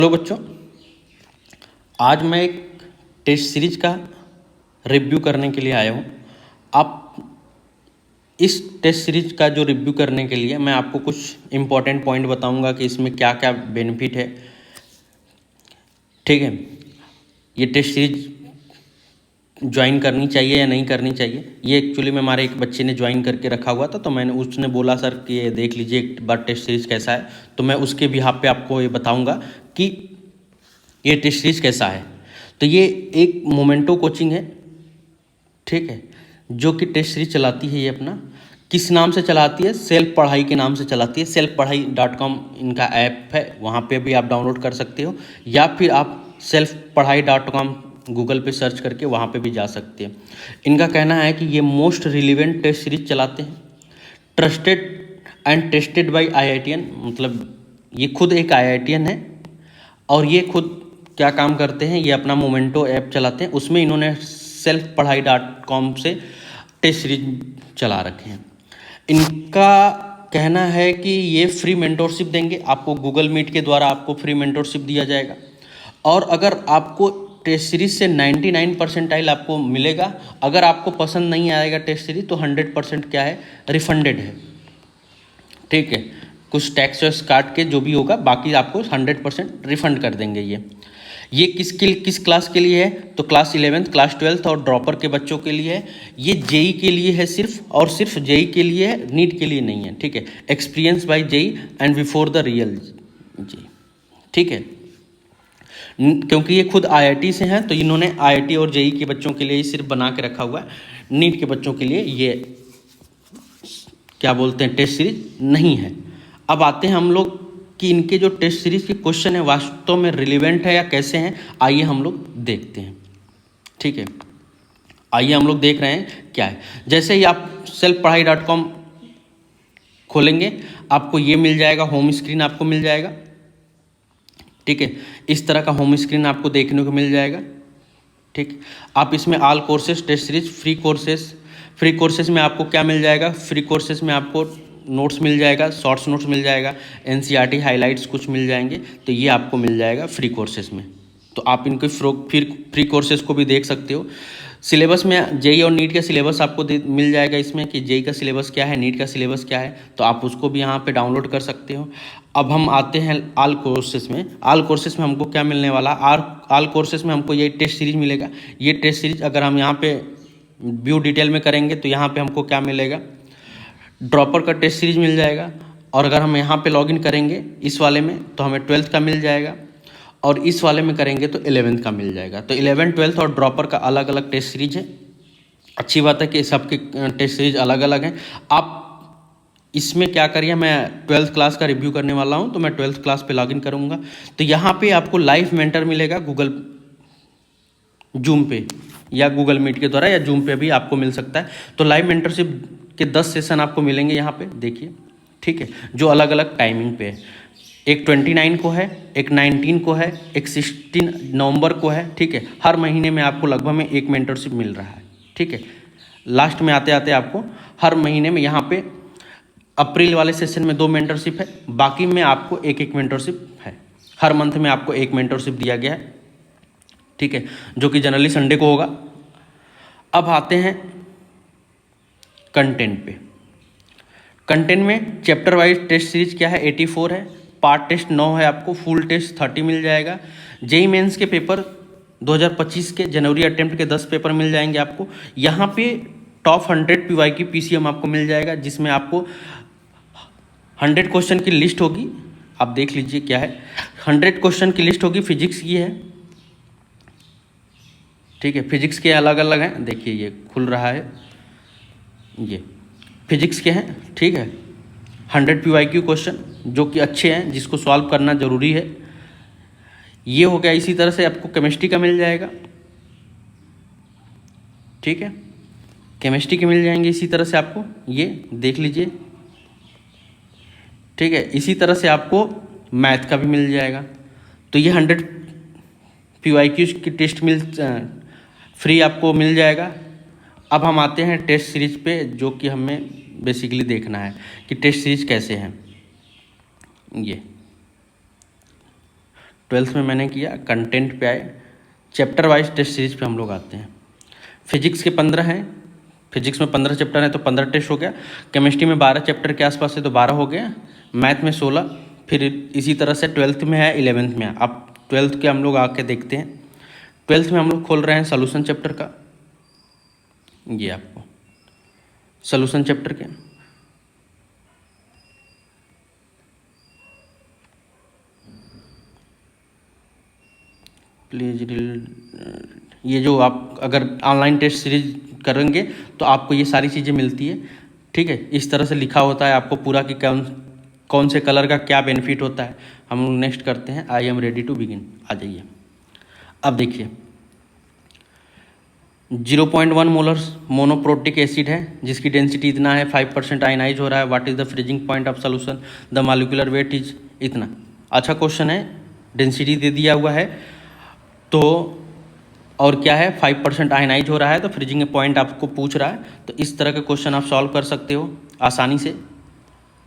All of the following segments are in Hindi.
हेलो बच्चों, आज मैं एक टेस्ट सीरीज का रिव्यू करने के लिए आया हूँ। आप इस टेस्ट सीरीज का जो रिव्यू करने के लिए मैं आपको कुछ इम्पोर्टेंट पॉइंट बताऊंगा कि इसमें क्या क्या बेनिफिट है। ठीक है, ये टेस्ट सीरीज ज्वाइन करनी चाहिए या नहीं करनी चाहिए, ये एक्चुअली में हमारे एक बच्चे ने ज्वाइन करके रखा हुआ था, तो मैंने उसने बोला सर कि ये देख लीजिए एक बार टेस्ट सीरीज कैसा है, तो मैं उसके बिहाफ पे आपको ये बताऊंगा कि ये टेस्ट सीरीज कैसा है। तो ये एक मोमेंटो कोचिंग है, ठीक है, जो कि टेस्ट सीरीज चलाती है। ये अपना किस नाम से चलाती है? सेल्फ पढ़ाई के नाम से चलाती है। selfpadhai.com इनका ऐप है, वहाँ पे भी आप डाउनलोड कर सकते हो, या फिर आप selfpadhai.com गूगल पे सर्च करके वहाँ पे भी जा सकते हैं। इनका कहना है कि ये मोस्ट रिलीवेंट टेस्ट सीरीज चलाते हैं, trusted and tested by IITian, मतलब ये खुद एक IITian है और ये खुद क्या काम करते हैं, ये अपना मोमेंटो ऐप चलाते हैं, उसमें इन्होंने selfpadhai.com से टेस्ट सीरीज चला रखे हैं। इनका कहना है कि ये फ्री मेंटोरशिप देंगे आपको, गूगल मीट के द्वारा आपको फ्री मेंटोरशिप दिया जाएगा, और अगर आपको टेस्ट सीरीज से 99 परसेंटाइल आपको मिलेगा, अगर आपको पसंद नहीं आएगा टेस्ट सीरीज तो 100% क्या है, रिफंडेड है। ठीक है, कुछ टैक्स वैक्स काट के जो भी होगा, बाकी आपको 100% रिफंड कर देंगे। ये किस क्लास के लिए है? तो क्लास 11th, क्लास 12th और ड्रॉपर के बच्चों के लिए है। ये जेई के लिए है सिर्फ और सिर्फ, जेई के लिए है, नीट के लिए नहीं है। ठीक है, experience by JEE and before the real JEE. ठीक है, क्योंकि ये खुद IIT से हैं, तो इन्होंने IIT और जेई के बच्चों के लिए ही सिर्फ बना के रखा हुआ है। नीट के बच्चों के लिए ये क्या बोलते हैं, टेस्ट सीरीज नहीं है। अब आते हैं हम लोग कि इनके जो टेस्ट सीरीज के क्वेश्चन है वास्तव में रिलेवेंट है या कैसे हैं, आइए हम लोग देखते हैं। ठीक है, आइए हम लोग देख रहे हैं क्या है। जैसे ही आप selfpadhai.com खोलेंगे, आपको ये मिल जाएगा, होम स्क्रीन आपको मिल जाएगा। ठीक है, इस तरह का होम स्क्रीन आपको देखने को मिल जाएगा। ठीक, आप इसमें all courses test series, free courses में आपको क्या मिल जाएगा? फ्री कोर्सेज में आपको नोट्स मिल जाएगा, शॉर्ट्स नोट्स मिल जाएगा, NCERT हाइलाइट्स कुछ मिल जाएंगे, तो ये आपको मिल जाएगा फ्री कोर्सेज में। तो आप इनको फिर फ्री कोर्सेज को भी देख सकते हो। सिलेबस में जेई और नीट का सिलेबस आपको मिल जाएगा इसमें, कि जेई का सिलेबस क्या है, नीट का सिलेबस क्या है, तो आप उसको भी यहाँ पे डाउनलोड कर सकते हो। अब हम आते हैं ऑल कोर्सेज में। ऑल कोर्सेज में हमको क्या मिलने वाला? ऑल कोर्सेज में हमको ये टेस्ट सीरीज मिलेगा। ये टेस्ट सीरीज अगर हम यहाँ पे व्यू डिटेल में करेंगे तो यहाँ पे हमको क्या मिलेगा? ड्रॉपर का टेस्ट सीरीज मिल जाएगा, और अगर हम यहाँ पे लॉगिन करेंगे इस वाले में तो हमें 12th का मिल जाएगा, और इस वाले में करेंगे तो 11th का मिल जाएगा। तो 11th, 12th और ड्रॉपर का अलग अलग टेस्ट सीरीज है। अच्छी बात है कि सबके टेस्ट सीरीज अलग अलग हैं। आप इसमें क्या करिए, मैं 12th क्लास का रिव्यू करने वाला हूँ, तो मैं 12th क्लास पे लॉगिन करूँगा। तो यहाँ पे आपको लाइव मेंटर मिलेगा गूगल जूम पे या गूगल मीट के द्वारा, या जूम पे भी आपको मिल सकता है। तो लाइव मेंटरशिप के 10 सेशन आपको मिलेंगे यहाँ पे, देखिए। ठीक है, जो अलग अलग टाइमिंग पे है। एक 29 को है, एक 19 को है, एक 16 नवंबर को है। ठीक है, हर महीने में आपको लगभग में एक मेंटरशिप मिल रहा है। ठीक है, लास्ट में आते आते आपको हर महीने में यहाँ पे अप्रैल वाले सेशन में 2 मेंटरशिप है, बाकी में आपको एक एक मेंटरशिप है। हर मंथ में आपको एक मेंटरशिप दिया गया है। ठीक है, जो कि जनरली संडे को होगा। अब आते हैं कंटेंट पे। कंटेंट में चैप्टर वाइज टेस्ट सीरीज क्या है, 84 है, पार्ट टेस्ट 9 है, आपको फुल टेस्ट 30 मिल जाएगा। जेई मेंस के पेपर 2025 के जनवरी अटेम्प्ट के 10 पेपर मिल जाएंगे आपको। यहाँ पे टॉप 100 PYQ PCM आपको मिल जाएगा, जिसमें आपको 100 क्वेश्चन की लिस्ट होगी। आप देख लीजिए क्या है, 100 क्वेश्चन की लिस्ट होगी। फिजिक्स की है, ठीक है, फिजिक्स के अलग अलग हैं, देखिए ये खुल रहा है, ये फिजिक्स के हैं। ठीक है, 100 PYQ क्वेश्चन जो कि अच्छे हैं, जिसको सॉल्व करना ज़रूरी है। ये हो गया। इसी तरह से आपको केमिस्ट्री का मिल जाएगा। ठीक है, केमिस्ट्री के मिल जाएंगे इसी तरह से आपको, ये देख लीजिए। ठीक है, इसी तरह से आपको मैथ का भी मिल जाएगा। तो ये 100 PYQ की टेस्ट फ्री आपको मिल जाएगा। अब हम आते हैं टेस्ट सीरीज पे, जो कि हमें बेसिकली देखना है कि टेस्ट सीरीज कैसे हैं। ये ट्वेल्थ में मैंने किया, कंटेंट पे आए, चैप्टर वाइज टेस्ट सीरीज पे हम लोग आते हैं। फिजिक्स के 15 हैं, फिजिक्स में 15 चैप्टर हैं तो 15 टेस्ट हो गया। केमिस्ट्री में 12 चैप्टर के आसपास है तो 12 हो गया। मैथ में 16, फिर इसी तरह से ट्वेल्थ में है, 11th में है। अब ट्वेल्थ के हम लोग आके देखते हैं। ट्वेल्थ में हम लोग खोल रहे हैं सोल्यूशन चैप्टर का, ये आपको सोल्यूशन चैप्टर के प्लीज, ये जो आप अगर ऑनलाइन टेस्ट सीरीज करेंगे तो आपको ये सारी चीज़ें मिलती है, ठीक है। इस तरह से लिखा होता है आपको पूरा कि कौन से कलर का क्या बेनिफिट होता है। हम लोग नेक्स्ट करते हैं, I am ready to begin. आ जाइए। अब देखिए 0.1 मोलर मोनोप्रोटिक एसिड है जिसकी डेंसिटी इतना है, 5% आयनाइज हो रहा है। What is the freezing point of solution, the molecular weight is इतना। अच्छा क्वेश्चन है, डेंसिटी दे दिया हुआ है तो और क्या है 5% आयनाइज हो रहा है तो फ्रीजिंग पॉइंट आपको पूछ रहा है। तो इस तरह का क्वेश्चन आप सॉल्व कर सकते हो आसानी से।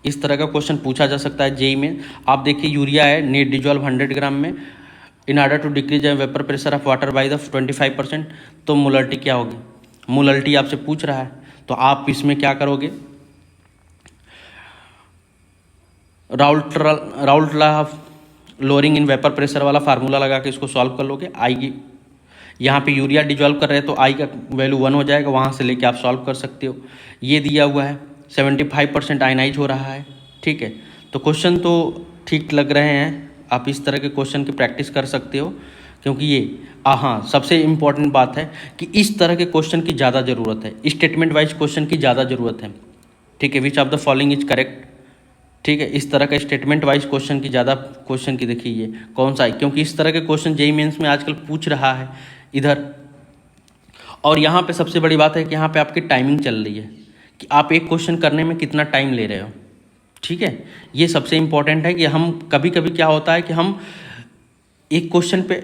इस तरह का क्वेश्चन पूछा जा सकता है जेई में। आप देखिए यूरिया है, नीड डिजॉल्व 100 ग्राम में in order to decrease vapour pressure of water by the 25%। तो मोलरिटी क्या होगी, मोलरिटी आपसे पूछ रहा है तो आप इसमें क्या करोगे, Raoult law of lowering in vapour pressure वाला फार्मूला लगा के इसको सॉल्व कर लोगे। आई की यहाँ पे यूरिया डिजॉल्व कर रहे हैं तो आई का वैल्यू 1 हो जाएगा, वहाँ से लेके आप सॉल्व कर सकते हो। ये दिया हुआ है 75% आयनाइज हो रहा है, ठीक है। तो क्वेश्चन तो ठीक लग रहे हैं, आप इस तरह के क्वेश्चन की प्रैक्टिस कर सकते हो क्योंकि ये हाँ सबसे इम्पॉर्टेंट बात है कि इस तरह के क्वेश्चन की ज़्यादा ज़रूरत है, स्टेटमेंट वाइज क्वेश्चन की ज़्यादा ज़रूरत है, ठीक है। Which of the following is correct, ठीक है। इस तरह का स्टेटमेंट वाइज क्वेश्चन की ज़्यादा क्वेश्चन की देखिए ये कौन सा है, क्योंकि इस तरह के क्वेश्चन जेईई मेंस में आजकल पूछ रहा है इधर। और यहाँ पे सबसे बड़ी बात है कि यहाँ पे आपकी टाइमिंग चल रही है कि आप एक क्वेश्चन करने में कितना टाइम ले रहे हो, ठीक है। ये सबसे इम्पॉर्टेंट है कि हम कभी कभी क्या होता है कि हम एक क्वेश्चन पे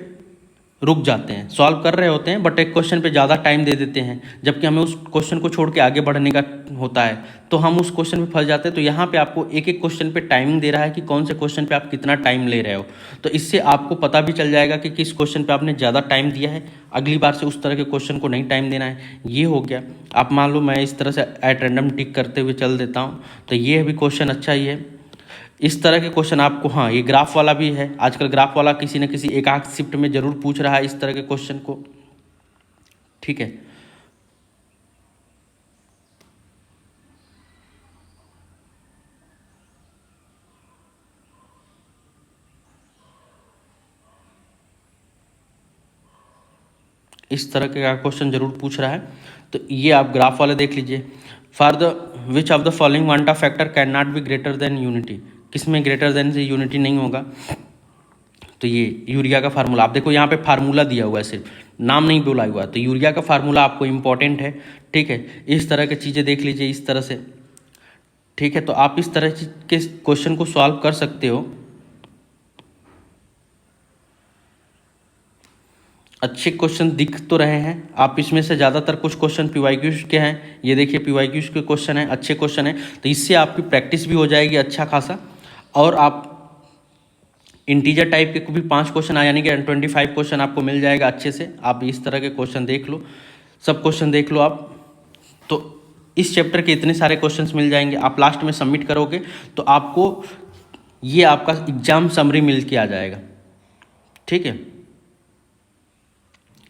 रुक जाते हैं, सॉल्व कर रहे होते हैं बट एक क्वेश्चन पे ज़्यादा टाइम दे देते हैं, जबकि हमें उस क्वेश्चन को छोड़ के आगे बढ़ने का होता है तो हम उस क्वेश्चन पे फंस जाते हैं। तो यहाँ पे आपको एक एक क्वेश्चन पे टाइमिंग दे रहा है कि कौन से क्वेश्चन पे आप कितना टाइम ले रहे हो। तो इससे आपको पता भी चल जाएगा कि किस क्वेश्चन पे आपने ज़्यादा टाइम दिया है, अगली बार से उस तरह के क्वेश्चन को नहीं टाइम देना है। ये हो गया। आप मान लो मैं इस तरह से एट रैंडम टिक करते हुए चल देता हूँ तो ये भी क्वेश्चन अच्छा ही है। इस तरह के क्वेश्चन आपको, हाँ ये ग्राफ वाला भी है, आजकल ग्राफ वाला किसी न किसी एक आध शिफ्ट में जरूर पूछ रहा है इस तरह के क्वेश्चन को, ठीक है। इस तरह का क्वेश्चन जरूर पूछ रहा है तो ये आप ग्राफ वाले देख लीजिए। For the which of the following quanta factor can not be greater than unity, किसमें ग्रेटर देन से यूनिटी नहीं होगा। तो ये यूरिया का फार्मूला आप देखो, यहाँ पे फार्मूला दिया हुआ है, सिर्फ नाम नहीं बोला हुआ। तो यूरिया का फार्मूला आपको इंपॉर्टेंट है, ठीक है। इस तरह की चीज़ें देख लीजिए इस तरह से, ठीक है। तो आप इस तरह के क्वेश्चन को सॉल्व कर सकते हो। अच्छे क्वेश्चन दिख तो रहे हैं आप इसमें से, ज़्यादातर कुछ क्वेश्चन पीवाईक्यूज के हैं। ये देखिए पीवाईक्यूज के क्वेश्चन हैं, अच्छे क्वेश्चन हैं। तो इससे आपकी प्रैक्टिस भी हो जाएगी अच्छा खासा, और आप इंटीजर टाइप के भी 5 क्वेश्चन आ यानी कि 25 क्वेश्चन आपको मिल जाएगा अच्छे से। आप इस तरह के क्वेश्चन देख लो, सब क्वेश्चन देख लो आप, तो इस चैप्टर के इतने सारे क्वेश्चंस मिल जाएंगे। आप लास्ट में सबमिट करोगे तो आपको ये आपका एग्जाम समरी मिल के आ जाएगा, ठीक है।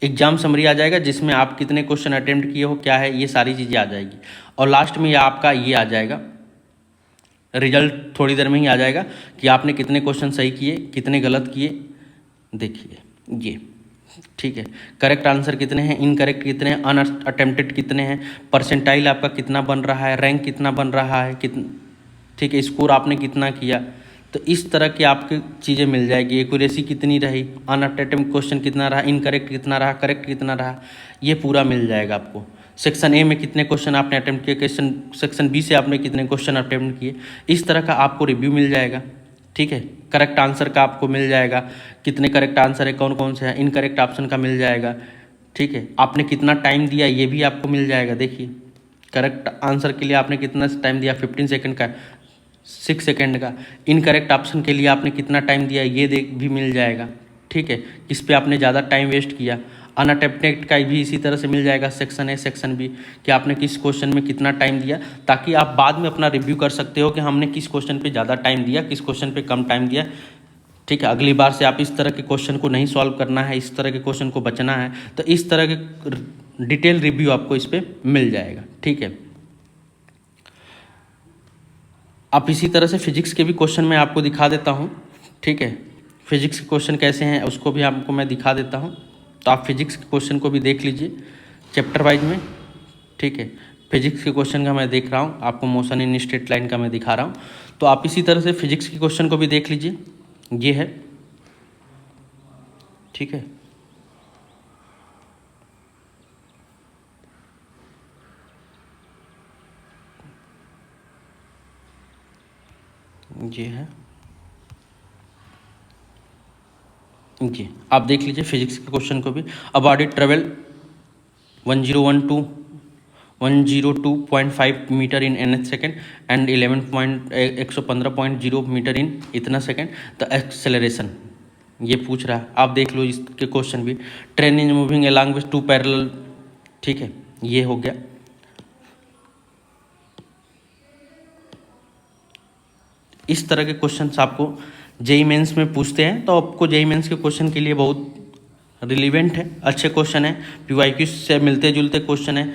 एग्जाम समरी आ जाएगा जिसमें आप कितने क्वेश्चन अटेम्प्ट किए हो, क्या है, ये सारी चीज़ें आ जाएगी। और लास्ट में आपका ये आ जाएगा, रिजल्ट थोड़ी देर में ही आ जाएगा कि आपने कितने क्वेश्चन सही किए, कितने गलत किए। देखिए ये, ठीक है। करेक्ट आंसर कितने हैं, इनकरेक्ट कितने हैं, अनअटेम्प्टेड कितने हैं, परसेंटाइल आपका कितना बन रहा है, रैंक कितना बन रहा है, ठीक है, स्कोर आपने कितना किया। तो इस तरह की आपकी चीज़ें मिल जाएगी। एक्यूरेसी कितनी रही, अनअटेम्प्टेड क्वेश्चन कितना रहा, इनकरेक्ट कितना रहा, करेक्ट कितना रहा, ये पूरा मिल जाएगा आपको। सेक्शन ए में कितने क्वेश्चन आपने अटेम्प्ट किए, सेक्शन बी से आपने कितने क्वेश्चन अटेम्प्ट किए, इस तरह का आपको रिव्यू मिल जाएगा, ठीक है। करेक्ट आंसर का आपको मिल जाएगा, कितने करेक्ट आंसर है, कौन कौन से हैं, इनकरेक्ट ऑप्शन का मिल जाएगा, ठीक है। आपने कितना टाइम दिया ये भी आपको मिल जाएगा। देखिए करेक्ट आंसर के लिए आपने कितना टाइम दिया, 15 सेकेंड का, 6 सेकेंड का। इनकरेक्ट ऑप्शन के लिए आपने कितना टाइम दिया ये भी मिल जाएगा। ठीक है, किस पे आपने ज़्यादा टाइम वेस्ट किया। अनअटेम्प्टेड का भी इसी तरह से मिल जाएगा, सेक्शन ए सेक्शन बी, कि आपने किस क्वेश्चन में कितना टाइम दिया, ताकि आप बाद में अपना रिव्यू कर सकते हो कि हमने किस क्वेश्चन पे ज़्यादा टाइम दिया, किस क्वेश्चन पे कम टाइम दिया। ठीक है, अगली बार से आप इस तरह के क्वेश्चन को नहीं सॉल्व करना है, इस तरह के क्वेश्चन को बचना है। तो इस तरह के डिटेल रिव्यू आपको इस पर मिल जाएगा। ठीक है, आप इसी तरह से फिजिक्स के भी क्वेश्चन मैं आपको दिखा देता हूँ। ठीक है, फिजिक्स के क्वेश्चन कैसे हैं उसको भी आपको मैं दिखा देता हूँ। तो आप फिजिक्स के क्वेश्चन को भी देख लीजिए चैप्टर वाइज में। ठीक है, फिजिक्स के क्वेश्चन का मैं देख रहा हूँ, आपको मोशन इन स्ट्रेट लाइन का मैं दिखा रहा हूँ। तो आप इसी तरह से फिजिक्स के क्वेश्चन को भी देख लीजिए, ये है। ठीक है, ये है जी, आप देख लीजिए फिजिक्स के क्वेश्चन को भी। A body travel 102.5 metre in nth second and 115.0 metre in इतना सेकेंड, तो एक्सेलरेशन ये पूछ रहा है, आप देख लो इसके क्वेश्चन भी। Train is moving along with to parallel, ठीक है, ये हो गया। इस तरह के क्वेश्चंस आपको जेई मेंस में पूछते हैं, तो आपको जेई मेंस के क्वेश्चन के लिए बहुत रिलीवेंट है, अच्छे क्वेश्चन है, पीवाईक्यू से मिलते जुलते क्वेश्चन है।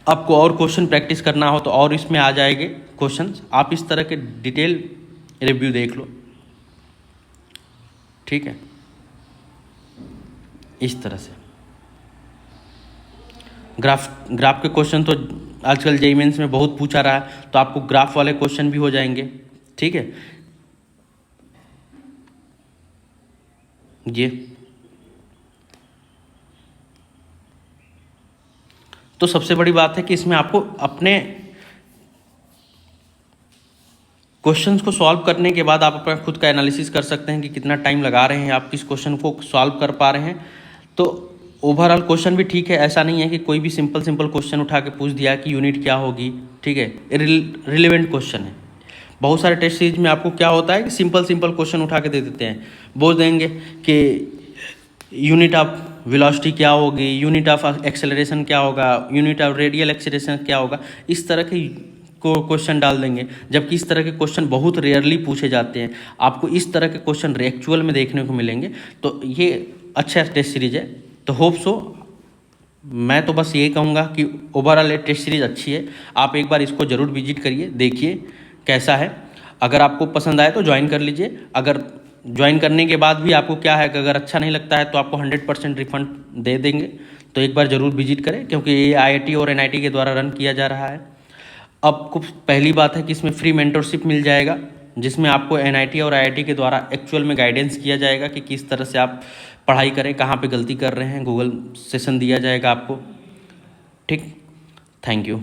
आपको और क्वेश्चन प्रैक्टिस करना हो तो और इसमें आ जाएंगे क्वेश्चंस, आप इस तरह के डिटेल रिव्यू देख लो। ठीक है, इस तरह से ग्राफ के क्वेश्चन तो आजकल जेईई मेंस में बहुत पूछा रहा है, तो आपको ग्राफ वाले क्वेश्चन भी हो जाएंगे। ठीक है, ये तो सबसे बड़ी बात है कि इसमें आपको अपने क्वेश्चंस को सॉल्व करने के बाद आप अपना खुद का एनालिसिस कर सकते हैं कि कितना टाइम लगा रहे हैं, आप किस क्वेश्चन को सॉल्व कर पा रहे हैं। तो ओवरऑल क्वेश्चन भी ठीक है, ऐसा नहीं है कि कोई भी सिंपल क्वेश्चन उठा के पूछ दिया कि यूनिट क्या होगी। ठीक है, रिलेवेंट क्वेश्चन है। बहुत सारे टेस्ट सीरीज में आपको क्या होता है कि सिंपल क्वेश्चन उठा के दे देते हैं, बोल देंगे कि यूनिट ऑफ वेलोसिटी क्या होगी, यूनिट ऑफ एक्सेलरेशन क्या होगा, यूनिट ऑफ रेडियल एक्सेलरेशन क्या होगा, इस तरह के को क्वेश्चन डाल देंगे। जबकि इस तरह के क्वेश्चन बहुत रेयरली पूछे जाते हैं, आपको इस तरह के क्वेश्चन एक्चुअल में देखने को मिलेंगे। तो ये अच्छा टेस्ट सीरीज है, तो होप सो मैं तो बस यही कहूँगा कि ओवरऑल टेस्ट सीरीज अच्छी है, आप एक बार इसको ज़रूर विजिट करिए, देखिए कैसा है। अगर आपको पसंद आए तो ज्वाइन कर लीजिए, अगर ज्वाइन करने के बाद भी आपको क्या है कि अगर अच्छा नहीं लगता है तो आपको 100% रिफंड दे देंगे। तो एक बार ज़रूर विजिट करें, क्योंकि ये IIT और NIT के द्वारा रन किया जा रहा है। आपको पहली बात है कि इसमें फ्री मेंटरशिप मिल जाएगा, जिसमें आपको NIT और IIT के द्वारा एक्चुअल में गाइडेंस किया जाएगा कि किस तरह से आप पढ़ाई करें, कहाँ पे गलती कर रहे हैं, गूगल सेशन दिया जाएगा आपको। ठीक, थैंक यू।